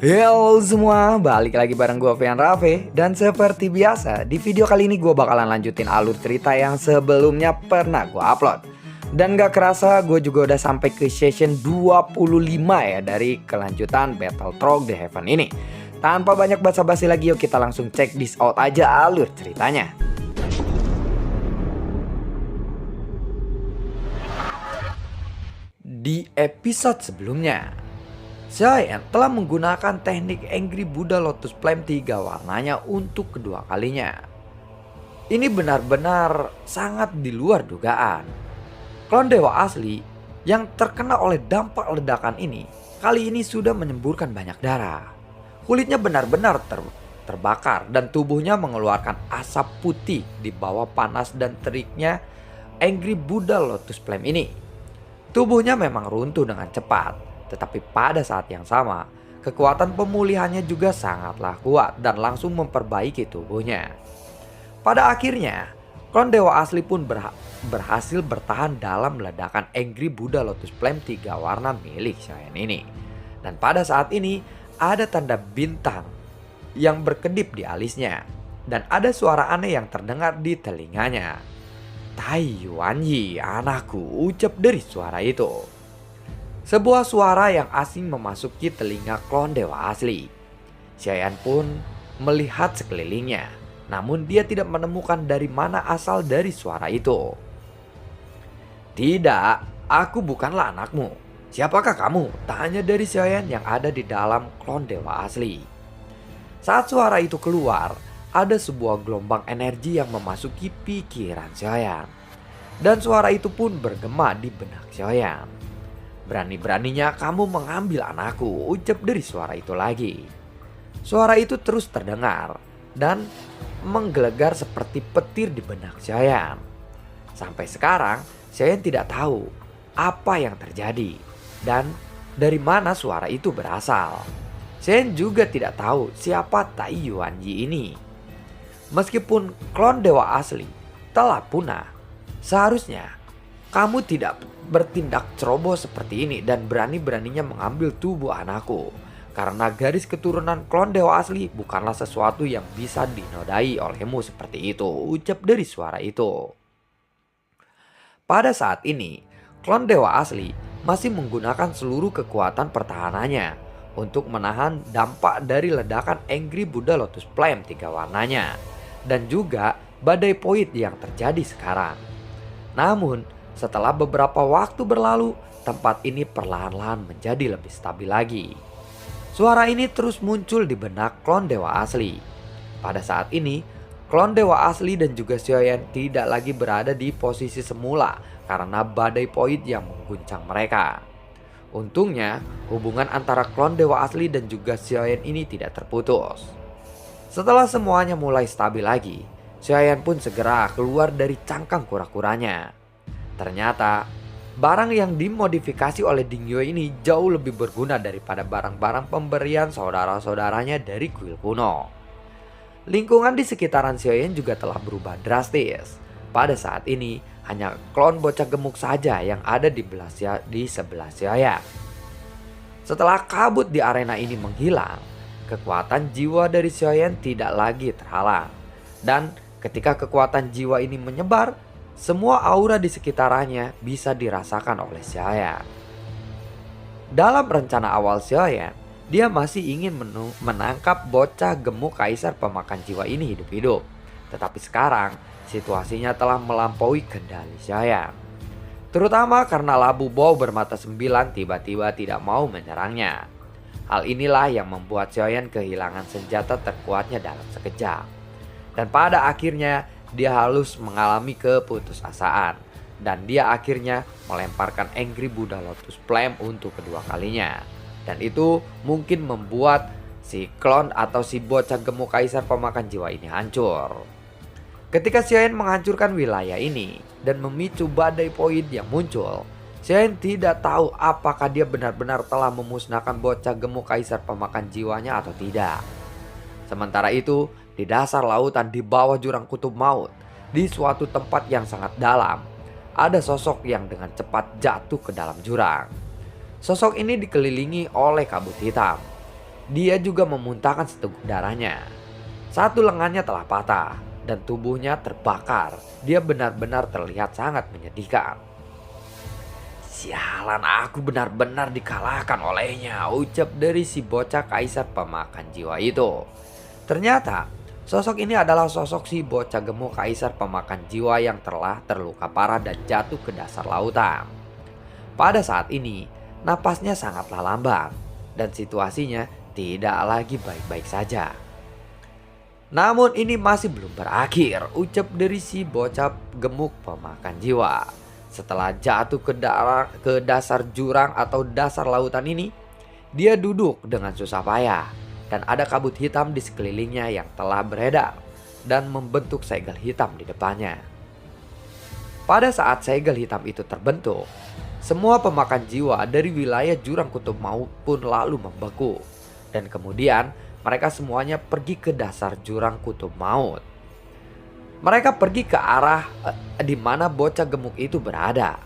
Halo semua, balik lagi bareng gue Fian Rafe. Dan seperti biasa, di video kali ini gue bakalan lanjutin alur cerita yang sebelumnya pernah gue upload. Dan gak kerasa gue juga udah sampai ke session 25 ya dari kelanjutan Battle Trog The Heaven ini. Tanpa banyak basa-basi lagi, yuk kita langsung check this out aja alur ceritanya. Di episode sebelumnya, Giant telah menggunakan teknik Angry Buddha Lotus Flame 3 warnanya untuk kedua kalinya. Ini benar-benar sangat di luar dugaan. Klon dewa asli yang terkena oleh dampak ledakan ini kali ini sudah menyemburkan banyak darah. Kulitnya benar-benar terbakar dan tubuhnya mengeluarkan asap putih di bawah panas dan teriknya Angry Buddha Lotus Flame ini. Tubuhnya memang runtuh dengan cepat, tetapi pada saat yang sama, kekuatan pemulihannya juga sangatlah kuat dan langsung memperbaiki tubuhnya. Pada akhirnya, klon dewa asli pun berhasil bertahan dalam ledakan Angry Buddha Lotus Flame 3 warna milik Giant ini. Dan pada saat ini, ada tanda bintang yang berkedip di alisnya. Dan ada suara aneh yang terdengar di telinganya. Tai Yuanyi, anakku, ucap dari suara itu. Sebuah suara yang asing memasuki telinga klon dewa asli. Giant pun melihat sekelilingnya, namun dia tidak menemukan dari mana asal dari suara itu. Tidak, aku bukanlah anakmu. Siapakah kamu? Tanya dari Giant yang ada di dalam klon dewa asli. Saat suara itu keluar, ada sebuah gelombang energi yang memasuki pikiran Giant. Dan suara itu pun bergema di benak Giant. Berani-beraninya kamu mengambil anakku, ucap dari suara itu lagi. Suara itu terus terdengar dan menggelegar seperti petir di benak Giant. Sampai sekarang, Giant tidak tahu apa yang terjadi dan dari mana suara itu berasal. Giant juga tidak tahu siapa Tai Yuanyi ini. Meskipun klon dewa asli telah punah, seharusnya kamu tidak bertindak ceroboh seperti ini dan berani-beraninya mengambil tubuh anakku. Karena garis keturunan klon dewa asli bukanlah sesuatu yang bisa dinodai olehmu seperti itu, ucap dari suara itu. Pada saat ini, klon dewa asli masih menggunakan seluruh kekuatan pertahanannya untuk menahan dampak dari ledakan Angry Buddha Lotus Flame 3 warnanya. Dan juga badai Void yang terjadi sekarang. Namun setelah beberapa waktu berlalu, tempat ini perlahan-lahan menjadi lebih stabil lagi. Suara ini terus muncul di benak klon dewa asli. Pada saat ini, klon dewa asli dan juga Giant tidak lagi berada di posisi semula karena badai Void yang mengguncang mereka. Untungnya, hubungan antara klon dewa asli dan juga Giant ini tidak terputus. Setelah semuanya mulai stabil lagi, Giant pun segera keluar dari cangkang kura-kuranya. Ternyata, barang yang dimodifikasi oleh Dingyue ini jauh lebih berguna daripada barang-barang pemberian saudara-saudaranya dari kuil kuno. Lingkungan di sekitaran Giant juga telah berubah drastis. Pada saat ini, hanya klon bocah gemuk saja yang ada di sebelah Giant. Setelah kabut di arena ini menghilang, kekuatan jiwa dari Giant tidak lagi terhalang. Dan ketika kekuatan jiwa ini menyebar, semua aura di sekitarnya bisa dirasakan oleh Giant. Dalam rencana awal Giant, dia masih ingin menangkap bocah gemuk kaisar pemakan jiwa ini hidup-hidup. Tetapi sekarang, situasinya telah melampaui kendali Giant. Terutama karena labu bau bermata 9 tiba-tiba tidak mau menyerangnya. Hal inilah yang membuat Giant kehilangan senjata terkuatnya dalam sekejap. Dan pada akhirnya dia harus mengalami keputusasaan. Dan dia akhirnya melemparkan Angry Buddha Lotus Flame untuk kedua kalinya. Dan itu mungkin membuat si klon atau si bocah gemuk kaisar pemakan jiwa ini hancur. Ketika Giant menghancurkan wilayah ini dan memicu badai Void yang muncul, Giant tidak tahu apakah dia benar-benar telah memusnahkan bocah gemuk kaisar pemakan jiwanya atau tidak. Sementara itu, di dasar lautan di bawah jurang kutub maut, di suatu tempat yang sangat dalam, ada sosok yang dengan cepat jatuh ke dalam jurang. Sosok ini dikelilingi oleh kabut hitam. dia juga memuntahkan seteguk darahnya. Satu lengannya telah patah dan tubuhnya terbakar. Dia benar-benar terlihat sangat menyedihkan. "Sialan, aku benar-benar dikalahkan olehnya," ucap dari si bocah kaisar pemakan jiwa itu. Ternyata sosok ini adalah sosok si bocah gemuk kaisar pemakan jiwa yang telah terluka parah dan jatuh ke dasar lautan. Pada saat ini napasnya sangatlah lamban dan situasinya tidak lagi baik-baik saja. Namun ini masih belum berakhir, ucap dari si bocah gemuk pemakan jiwa. Setelah jatuh ke dasar jurang atau dasar lautan ini, dia duduk dengan susah payah dan ada kabut hitam di sekelilingnya yang telah beredar dan membentuk segel hitam di depannya. Pada saat segel hitam itu terbentuk, semua pemakan jiwa dari wilayah jurang kutub maut pun lalu membeku. Dan kemudian mereka semuanya pergi ke dasar jurang kutub maut. Mereka pergi ke arah di mana bocah gemuk itu berada.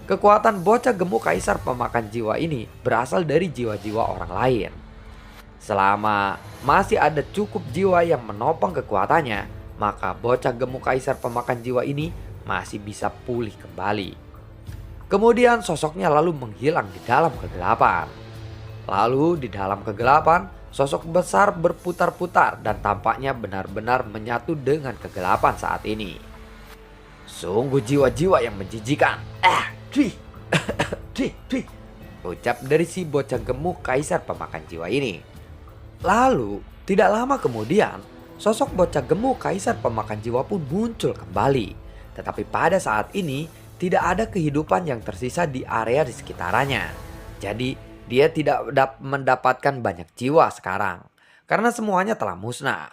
Kekuatan bocah gemuk kaisar pemakan jiwa ini berasal dari jiwa-jiwa orang lain. Selama masih ada cukup jiwa yang menopang kekuatannya, maka bocah gemuk kaisar pemakan jiwa ini masih bisa pulih kembali. Kemudian sosoknya lalu menghilang di dalam kegelapan. Lalu di dalam kegelapan, sosok besar berputar-putar dan tampaknya benar-benar menyatu dengan kegelapan saat ini. "Sungguh jiwa-jiwa yang menjijikan. Ucap dari si bocah gemuk kaisar pemakan jiwa ini. Lalu tidak lama kemudian, sosok bocah gemuk kaisar pemakan jiwa pun muncul kembali. Tetapi pada saat ini tidak ada kehidupan yang tersisa di area di sekitarnya. Jadi dia tidak mendapatkan banyak jiwa sekarang karena semuanya telah musnah.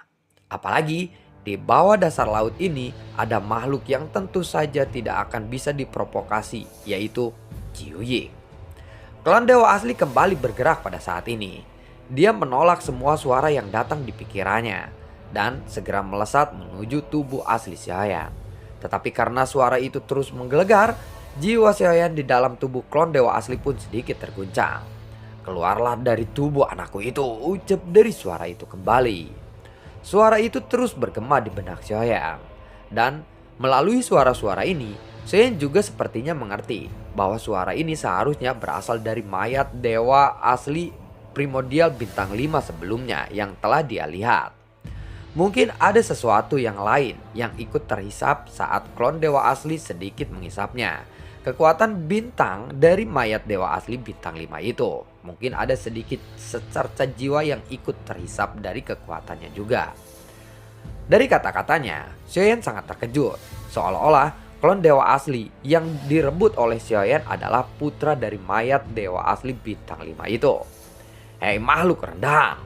Apalagi di bawah dasar laut ini ada makhluk yang tentu saja tidak akan bisa diprovokasi, yaitu Jiuying. Klan dewa asli kembali bergerak pada saat ini. Dia menolak semua suara yang datang di pikirannya dan segera melesat menuju tubuh asli Xiaoyan. Tetapi karena suara itu terus menggelegar, jiwa Xiaoyan di dalam tubuh klon dewa asli pun sedikit terguncang. "Keluarlah dari tubuh anakku itu," ucap dari suara itu kembali. Suara itu terus bergema di benak Xiaoyan. Dan melalui suara-suara ini, Xiaoyan juga sepertinya mengerti bahwa suara ini seharusnya berasal dari mayat dewa asli primordial bintang 5 sebelumnya yang telah dia lihat. Mungkin ada sesuatu yang lain yang ikut terhisap saat klon dewa asli sedikit menghisapnya. Kekuatan bintang dari mayat dewa asli bintang 5 itu. Mungkin ada sedikit secerca jiwa yang ikut terhisap dari kekuatannya juga. Dari kata-katanya, Xiaoyan sangat terkejut. Seolah-olah klon dewa asli yang direbut oleh Xiaoyan adalah putra dari mayat dewa asli bintang 5 itu. "Hei makhluk rendahan,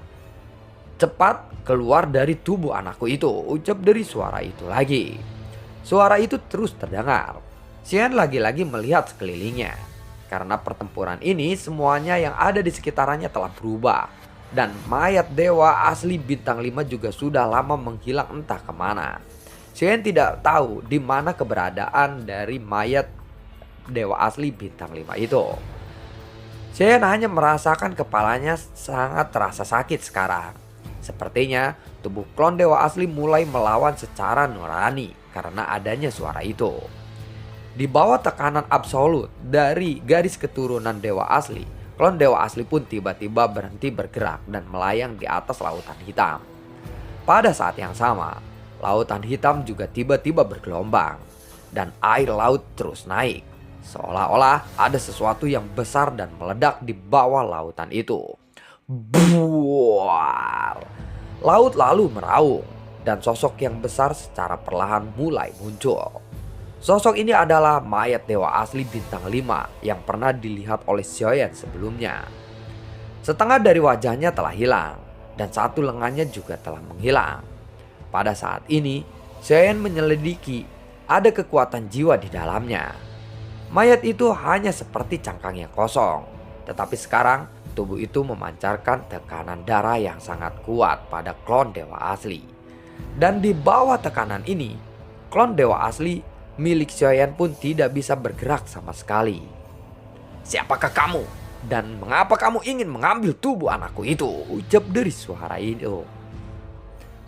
cepat keluar dari tubuh anakku itu," ucap dari suara itu lagi. Suara itu terus terdengar. Xiaoyan lagi-lagi melihat sekelilingnya. Karena pertempuran ini semuanya yang ada di sekitarnya telah berubah. Dan mayat dewa asli bintang 5 juga sudah lama menghilang entah kemana. Xiaoyan tidak tahu di mana keberadaan dari mayat dewa asli bintang 5 itu. Xiaoyan hanya merasakan kepalanya sangat terasa sakit sekarang. Sepertinya tubuh klon dewa asli mulai melawan secara nurani karena adanya suara itu. Di bawah tekanan absolut dari garis keturunan dewa asli, klon dewa asli pun tiba-tiba berhenti bergerak dan melayang di atas lautan hitam. Pada saat yang sama, lautan hitam juga tiba-tiba bergelombang dan air laut terus naik. Seolah-olah ada sesuatu yang besar dan meledak di bawah lautan itu. Buar! Laut lalu meraung dan sosok yang besar secara perlahan mulai muncul. Sosok ini adalah mayat dewa asli bintang 5 yang pernah dilihat oleh Xiaoyan sebelumnya. Setengah dari wajahnya telah hilang dan satu lengannya juga telah menghilang. Pada saat ini, Xiaoyan menyelidiki ada kekuatan jiwa di dalamnya. Mayat itu hanya seperti cangkang yang kosong, tetapi sekarang tubuh itu memancarkan tekanan darah yang sangat kuat pada klon dewa asli. Dan di bawah tekanan ini, klon dewa asli milik Xiaoyan pun tidak bisa bergerak sama sekali. "Siapakah kamu?" Dan mengapa kamu ingin mengambil tubuh anakku itu? Ucap dari suara itu.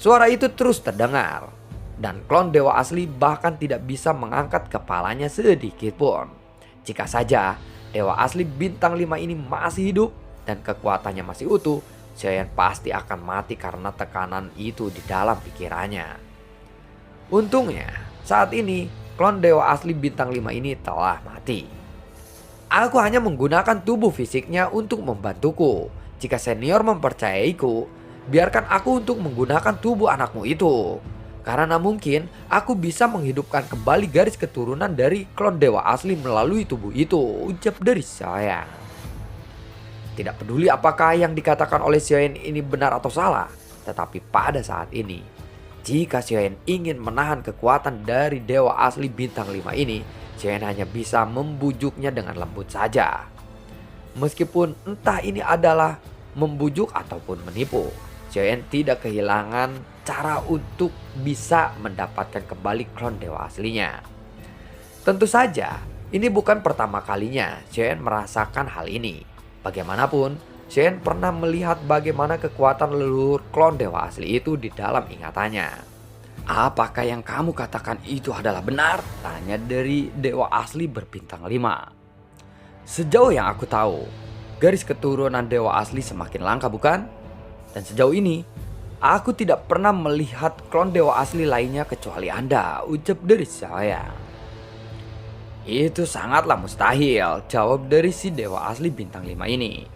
Suara itu terus terdengar, dan klon dewa asli bahkan tidak bisa mengangkat kepalanya sedikit pun. Jika saja dewa asli bintang 5 ini masih hidup dan kekuatannya masih utuh, Xiaoyan pasti akan mati karena tekanan itu di dalam pikirannya. Untungnya saat ini klon dewa asli bintang 5 ini telah mati. Aku hanya menggunakan tubuh fisiknya untuk membantuku. Jika senior mempercayaiku, biarkan aku untuk menggunakan tubuh anakmu itu. Karena mungkin aku bisa menghidupkan kembali garis keturunan dari klon dewa asli melalui tubuh itu, ucap dari Xiaoyan. Tidak peduli apakah yang dikatakan oleh Xiaoyan ini benar atau salah, tetapi pada saat ini, jika Xiaoyan ingin menahan kekuatan dari dewa asli bintang 5 ini, Xiaoyan hanya bisa membujuknya dengan lembut saja. Meskipun entah ini adalah membujuk ataupun menipu, Xiaoyan tidak kehilangan cara untuk bisa mendapatkan kembali klon dewa aslinya. Tentu saja, ini bukan pertama kalinya Xiaoyan merasakan hal ini. Bagaimanapun, Xiaoyan pernah melihat bagaimana kekuatan leluhur klon dewa asli itu di dalam ingatannya. Apakah yang kamu katakan itu adalah benar? Tanya dari dewa asli berbintang 5. Sejauh yang aku tahu, garis keturunan dewa asli semakin langka, bukan? Dan sejauh ini, aku tidak pernah melihat klon dewa asli lainnya kecuali Anda, ucap dari saya. Itu sangatlah mustahil, jawab dari si dewa asli bintang 5 ini.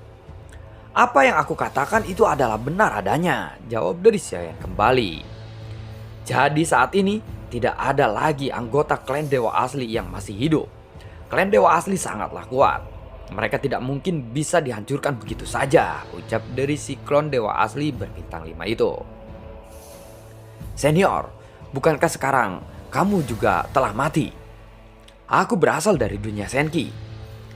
Apa yang aku katakan itu adalah benar adanya, jawab dari saya kembali. Jadi saat ini, tidak ada lagi anggota klan dewa asli yang masih hidup. Klan dewa asli sangatlah kuat. Mereka tidak mungkin bisa dihancurkan begitu saja, ucap dari si klon dewa asli berbintang 5 itu. Senior, bukankah sekarang kamu juga telah mati? Aku berasal dari dunia Senki.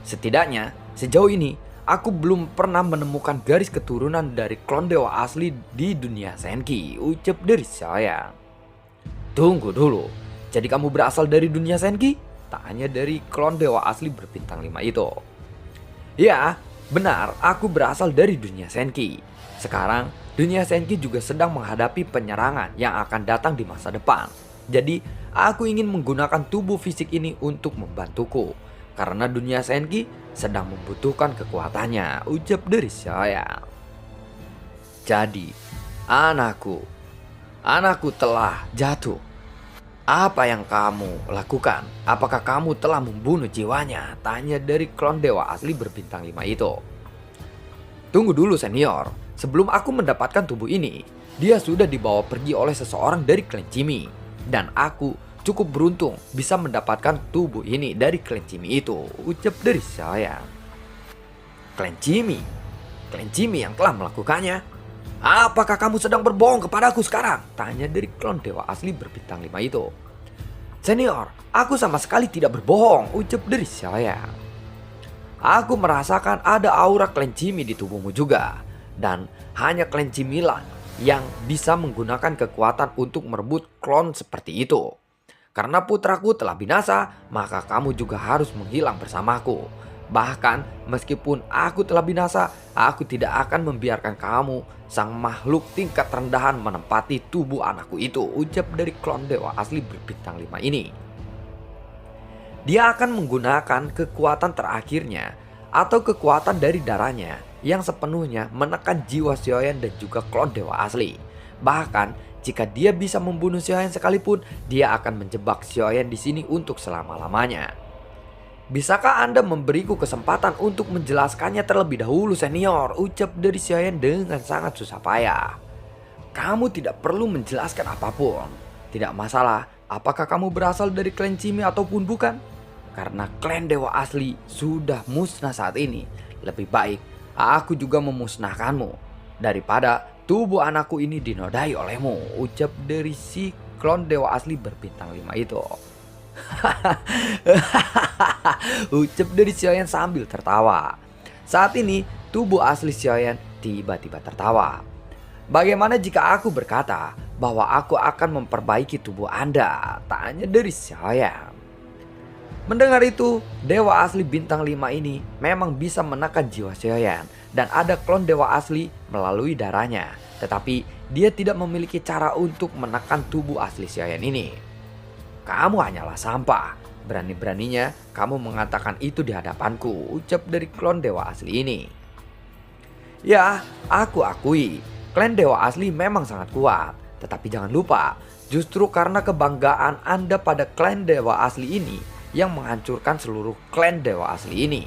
Setidaknya sejauh ini aku belum pernah menemukan garis keturunan dari klon dewa asli di dunia Senki, ucap dari saya. Tunggu dulu, jadi kamu berasal dari dunia Senki? Tanya dari klon dewa asli berbintang 5 itu. Ya, benar, aku berasal dari dunia Senki. Sekarang, dunia Senki juga sedang menghadapi penyerangan yang akan datang di masa depan. Jadi, aku ingin menggunakan tubuh fisik ini untuk membantuku. Karena dunia Senki sedang membutuhkan kekuatannya, ucap dari saya. Jadi, anakku telah jatuh. Apa yang kamu lakukan? Apakah kamu telah membunuh jiwanya? Tanya dari klon dewa asli berbintang 5 itu. Tunggu dulu senior, sebelum aku mendapatkan tubuh ini, dia sudah dibawa pergi oleh seseorang dari klan Jimmy. Dan aku cukup beruntung bisa mendapatkan tubuh ini dari klan Jimmy itu, ucap dari saya. Klan Jimmy yang telah melakukannya? Apakah kamu sedang berbohong kepadaku sekarang? Tanya dari klon dewa asli berbintang 5 itu. Senior, aku sama sekali tidak berbohong, ucap dari saya. Aku merasakan ada aura klan Jimmy di tubuhmu juga. Dan hanya klan Jimmy lah yang bisa menggunakan kekuatan untuk merebut klon seperti itu. Karena putraku telah binasa, maka kamu juga harus menghilang bersamaku. Bahkan meskipun aku telah binasa, aku tidak akan membiarkan kamu, sang makhluk tingkat rendahan, menempati tubuh anakku itu, ucap dari klon dewa asli berbintang 5 ini. Dia akan menggunakan kekuatan terakhirnya atau kekuatan dari darahnya yang sepenuhnya menekan jiwa Xiaoyan dan juga klon dewa asli. Bahkan jika dia bisa membunuh Xiaoyan sekalipun, dia akan menjebak Xiaoyan di sini untuk selama-lamanya. Bisakah Anda memberiku kesempatan untuk menjelaskannya terlebih dahulu senior, ucap dari Xiaoyan dengan sangat susah payah. Kamu tidak perlu menjelaskan apapun. Tidak masalah apakah kamu berasal dari klan Jimmy ataupun bukan. Karena klan dewa asli sudah musnah saat ini. Lebih baik aku juga memusnahkanmu daripada tubuh anakku ini dinodai olehmu, ucap dari si klon dewa asli berbintang 5 itu. Ucap dari Xiaoyan sambil tertawa. Saat ini tubuh asli Xiaoyan tiba-tiba tertawa. Bagaimana jika aku berkata bahwa aku akan memperbaiki tubuh Anda? Tanya dari Xiaoyan. Mendengar itu, dewa asli bintang 5 ini memang bisa menekan jiwa Xiaoyan dan ada klon dewa asli melalui darahnya. Tetapi dia tidak memiliki cara untuk menekan tubuh asli Xiaoyan ini. Kamu hanyalah sampah. Berani-beraninya kamu mengatakan itu di hadapanku, ucap dari klon dewa asli ini. Ya, aku akui, klan dewa asli memang sangat kuat. Tetapi jangan lupa, justru karena kebanggaan Anda pada klan dewa asli ini yang menghancurkan seluruh klan dewa asli ini.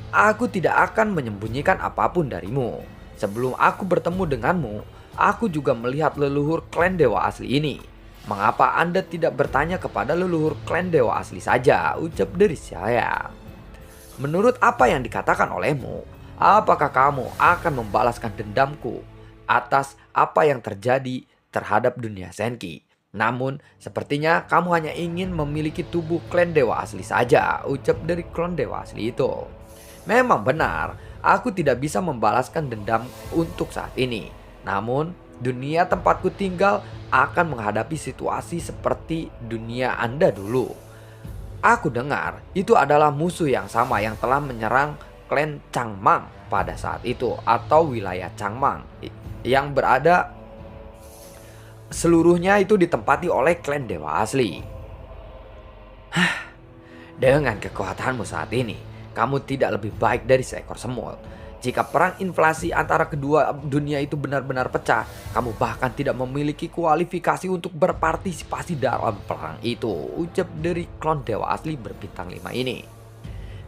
Aku tidak akan menyembunyikan apapun darimu. Sebelum aku bertemu denganmu, aku juga melihat leluhur klan dewa asli ini. Mengapa Anda tidak bertanya kepada leluhur klan dewa asli saja, ucap dari saya. Menurut apa yang dikatakan olehmu, apakah kamu akan membalaskan dendamku atas apa yang terjadi terhadap dunia Senki? Namun, sepertinya kamu hanya ingin memiliki tubuh klan dewa asli saja, ucap dari klan dewa asli itu. Memang benar, aku tidak bisa membalaskan dendam untuk saat ini. Namun, dunia tempatku tinggal akan menghadapi situasi seperti dunia Anda dulu. Aku dengar itu adalah musuh yang sama yang telah menyerang klan Changmang pada saat itu, atau wilayah Changmang yang berada seluruhnya itu ditempati oleh klan dewa asli. Dengan kekuatanmu saat ini, kamu tidak lebih baik dari seekor semut. Jika perang inflasi antara kedua dunia itu benar-benar pecah, kamu bahkan tidak memiliki kualifikasi untuk berpartisipasi dalam perang itu, ucap dari klon dewa asli berbintang 5 ini.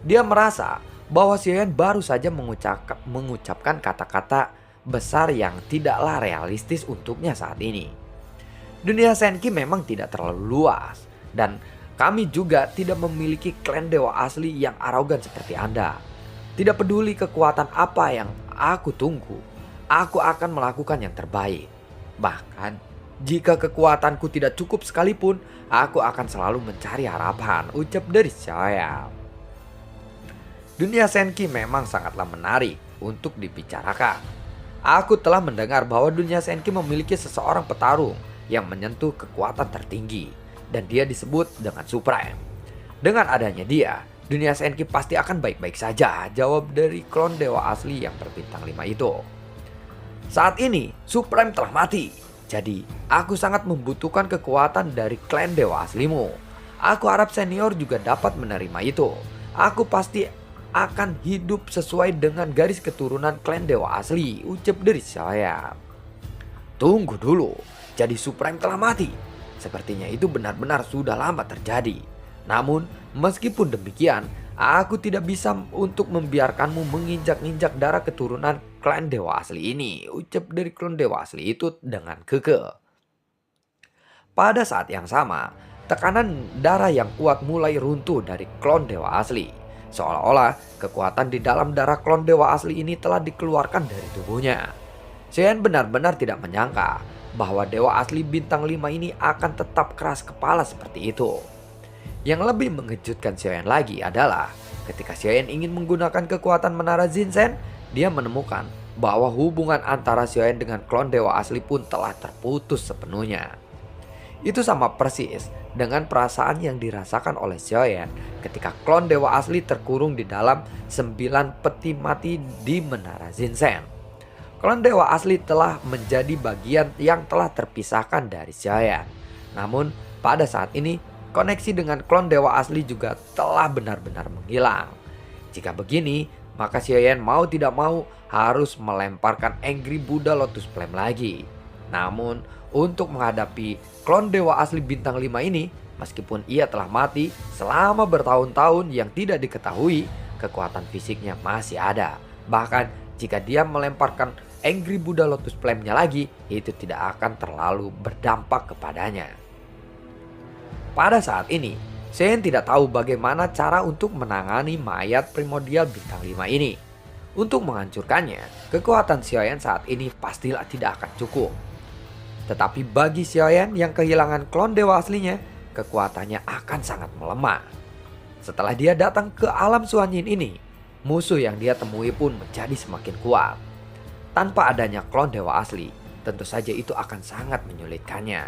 Dia merasa bahwa Xiaoyan baru saja mengucapkan kata-kata besar yang tidaklah realistis untuknya saat ini. Dunia Senki memang tidak terlalu luas, dan kami juga tidak memiliki klan dewa asli yang arogan seperti Anda. Tidak peduli kekuatan apa yang aku tunggu, aku akan melakukan yang terbaik. Bahkan, jika kekuatanku tidak cukup sekalipun, aku akan selalu mencari harapan, ucap dari saya. Dunia Senki memang sangatlah menarik untuk dibicarakan. Aku telah mendengar bahwa dunia Senki memiliki seseorang petarung yang menyentuh kekuatan tertinggi, dan dia disebut dengan Supreme. Dengan adanya dia, dunia Senki pasti akan baik-baik saja, jawab dari klon dewa asli yang berbintang 5 itu. Saat ini, Supreme telah mati, jadi aku sangat membutuhkan kekuatan dari klan dewa aslimu. Aku harap senior juga dapat menerima itu. Aku pasti akan hidup sesuai dengan garis keturunan klan dewa asli, ucap dari saya. Tunggu dulu, jadi Supreme telah mati? Sepertinya itu benar-benar sudah lama terjadi. Namun, meskipun demikian, aku tidak bisa untuk membiarkanmu menginjak-injak darah keturunan klan dewa asli ini, ucap dari klan dewa asli itu dengan kekeh. Pada saat yang sama, tekanan darah yang kuat mulai runtuh dari klon dewa asli. Seolah-olah kekuatan di dalam darah klon dewa asli ini telah dikeluarkan dari tubuhnya. Xiaoyan benar-benar tidak menyangka bahwa dewa asli bintang 5 ini akan tetap keras kepala seperti itu. Yang lebih mengejutkan Xiaoyan lagi adalah ketika Xiaoyan ingin menggunakan kekuatan menara Zinsen, dia menemukan bahwa hubungan antara Xiaoyan dengan klon dewa asli pun telah terputus sepenuhnya. Itu sama persis dengan perasaan yang dirasakan oleh Xiaoyan ketika klon dewa asli terkurung di dalam 9 peti mati di menara Zinsen. Klon dewa asli telah menjadi bagian yang telah terpisahkan dari Xiaoyan. Namun pada saat ini koneksi dengan klon dewa asli juga telah benar-benar menghilang. Jika begini, maka Xiaoyan mau tidak mau harus melemparkan Angry Buddha Lotus Flame lagi. Namun untuk menghadapi klon dewa asli bintang 5 ini, meskipun ia telah mati selama bertahun-tahun yang tidak diketahui, kekuatan fisiknya masih ada. Bahkan jika dia melemparkan Angry Buddha Lotus Flame-nya lagi, itu tidak akan terlalu berdampak kepadanya. Pada saat ini, Xiaoyan tidak tahu bagaimana cara untuk menangani mayat primordial bintang 5 ini. Untuk menghancurkannya, kekuatan Xiaoyan saat ini pastilah tidak akan cukup. Tetapi bagi Xiaoyan yang kehilangan klon dewa aslinya, kekuatannya akan sangat melemah. Setelah dia datang ke alam Suanyin ini, musuh yang dia temui pun menjadi semakin kuat. Tanpa adanya klon dewa asli, tentu saja itu akan sangat menyulitkannya.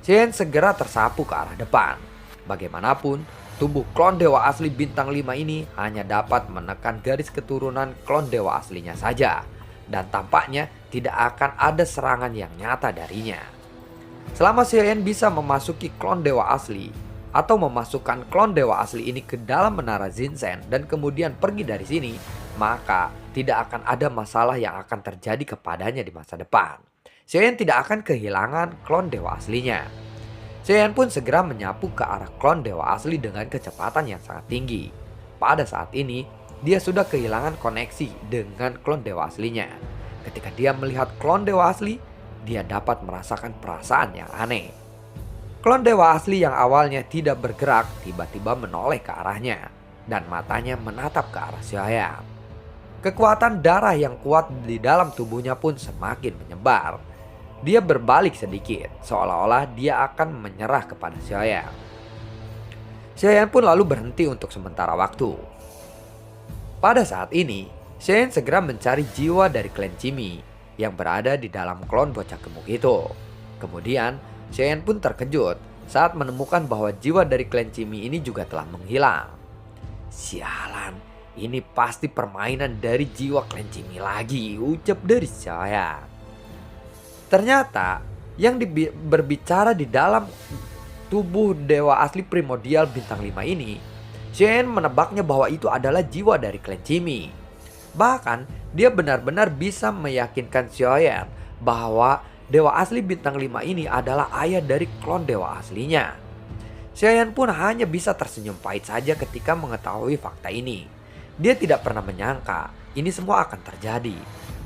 Xiaoyan segera tersapu ke arah depan. Bagaimanapun, tubuh klon dewa asli bintang 5 ini hanya dapat menekan garis keturunan klon dewa aslinya saja, dan tampaknya tidak akan ada serangan yang nyata darinya. Selama Xiaoyan bisa memasuki klon dewa asli atau memasukkan klon dewa asli ini ke dalam menara Zinsen dan kemudian pergi dari sini, maka tidak akan ada masalah yang akan terjadi kepadanya di masa depan. Xiaoyan tidak akan kehilangan klon dewa aslinya. Xiaoyan pun segera menyapu ke arah klon dewa asli dengan kecepatan yang sangat tinggi. Pada saat ini, dia sudah kehilangan koneksi dengan klon dewa aslinya. Ketika dia melihat klon dewa asli, dia dapat merasakan perasaan yang aneh. Klon dewa asli yang awalnya tidak bergerak tiba-tiba menoleh ke arahnya, dan matanya menatap ke arah Xiaoyan. Kekuatan darah yang kuat di dalam tubuhnya pun semakin menyebar. Dia berbalik sedikit, seolah-olah dia akan menyerah kepada Xiaoyan. Xiaoyan pun lalu berhenti untuk sementara waktu. Pada saat ini, Xiaoyan segera mencari jiwa dari klan Qimi yang berada di dalam klon bocah gemuk itu. Kemudian, Xiaoyan pun terkejut saat menemukan bahwa jiwa dari klan Qimi ini juga telah menghilang. Sialan, ini pasti permainan dari jiwa klan Qimi lagi, ucap dari Xiaoyan. Ternyata yang berbicara di dalam tubuh dewa asli primordial bintang 5 ini, Xiaoyan menebaknya bahwa itu adalah jiwa dari klan Qimi. Bahkan dia benar-benar bisa meyakinkan Xiaoyan bahwa dewa asli bintang 5 ini adalah ayah dari klon dewa aslinya. Xiaoyan pun hanya bisa tersenyum pahit saja ketika mengetahui fakta ini. Dia tidak pernah menyangka ini semua akan terjadi.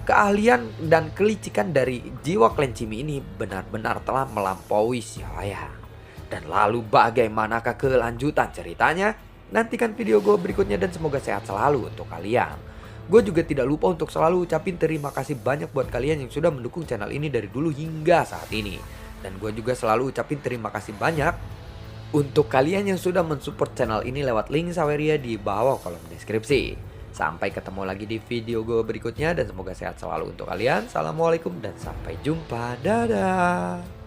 Keahlian dan kelicikan dari jiwa klan Qimi ini benar-benar telah melampaui Xiaoyan. Dan lalu bagaimanakah kelanjutan ceritanya? Nantikan video gue berikutnya dan semoga sehat selalu untuk kalian. Gue juga tidak lupa untuk selalu ucapin terima kasih banyak buat kalian yang sudah mendukung channel ini dari dulu hingga saat ini. Dan gue juga selalu ucapin terima kasih banyak untuk kalian yang sudah mensupport channel ini lewat link Saweria di bawah kolom deskripsi. Sampai ketemu lagi di video gue berikutnya dan semoga sehat selalu untuk kalian. Assalamualaikum dan sampai jumpa. Dadah.